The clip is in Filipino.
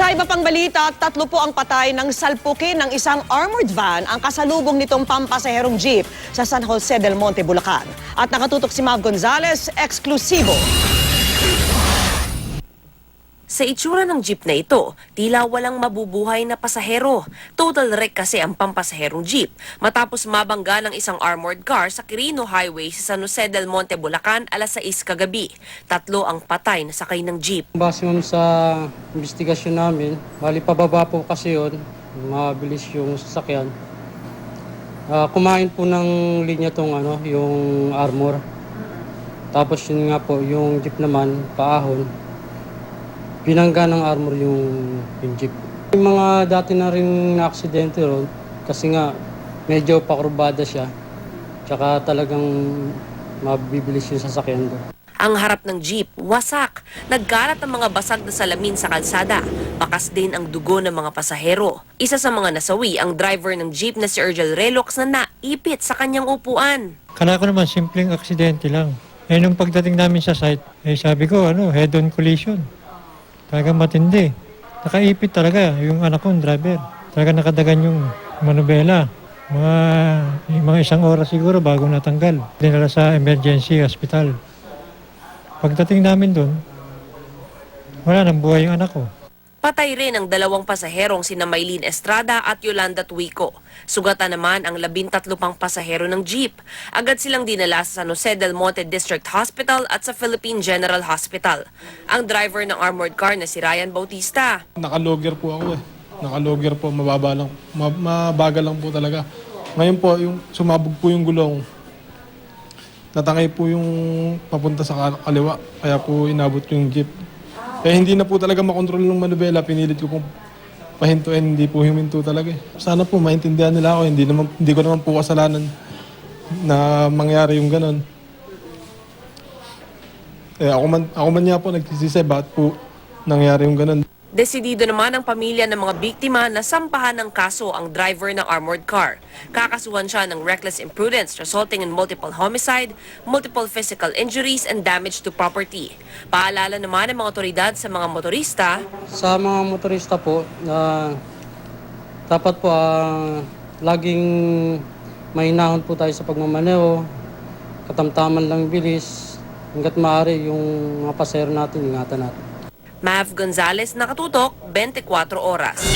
Sa iba pang balita, 3 po ang patay ng salpukin ng isang armored van ang kasalubong nitong pampasaherong jeep sa San Jose del Monte, Bulacan. At nakatutok si Mav Gonzalez, eksklusibo. Sa itsura ng jeep na ito, tila walang mabubuhay na pasahero. Total wreck kasi ang pampasaherong jeep matapos mabangga ng isang armored car sa Quirino Highway sa San Jose del Monte, Bulacan, alas 6 kagabi. 3 ang patay na sakay ng jeep. Base sa investigasyon namin, bali pababa po kasi yun, mabilis yung sasakyan. Kumain po ng linya tong yung armor. Tapos yun nga po, yung jeep naman, paahon. Binangga ng armor yung jeep. Yung mga dati na rin na-aksidente ron, kasi nga medyo pakurbada siya. Tsaka talagang mabibilis yung sasakyan doon. Ang harap ng jeep, wasak. Nagkalat ang mga basag na salamin sa kalsada. Bakas din ang dugo ng mga pasahero. Isa sa mga nasawi ang driver ng jeep na si Urgel Relox na naipit sa kanyang upuan. Kala ko naman simpleng aksidente lang. Nung pagdating namin sa site, sabi ko head-on collision. Talagang matindi. Nakaipit talaga yung anak ko, driver. Talagang nakadagan yung manubela. Mga isang oras siguro bago natanggal. Dinala sa emergency hospital. Pagdating namin doon, wala nang buhay yung anak ko. Patay rin ang 2 pasaherong sina Maylene Estrada at Yolanda Tuico. Sugatan naman ang 13 pang pasahero ng jeep. Agad silang dinala sa San Jose del Monte District Hospital at sa Philippine General Hospital. Ang driver ng armored car na si Ryan Bautista. Nakalogger po ako Nakalogger po, mabagal lang po talaga. Ngayon po, yung sumabog po yung gulong. Natangay po yung papunta sa kaliwa, kaya po inabot yung jeep. Kaya hindi na po talaga makontrol ng manubela, pinilit ko pong pahintuin, hindi po huminto talaga. Sana po maintindihan nila ako, hindi ko naman po kasalanan na mangyari yung ganon. Ako man niya po nagsisisi, bakit po nangyari yung ganon. Desidido naman ang pamilya ng mga biktima na sampahan ng kaso ang driver ng armored car. Kakasuhan siya ng reckless imprudence resulting in multiple homicide, multiple physical injuries, and damage to property. Paalala naman ng mga otoridad sa mga motorista. Sa mga motorista po, dapat po laging mahinahon po tayo sa pagmamaneho, katamtaman lang bilis, hanggat maaari yung mga pasahero natin, ingatan natin. Mav Gonzalez, nakatutok, 24 oras.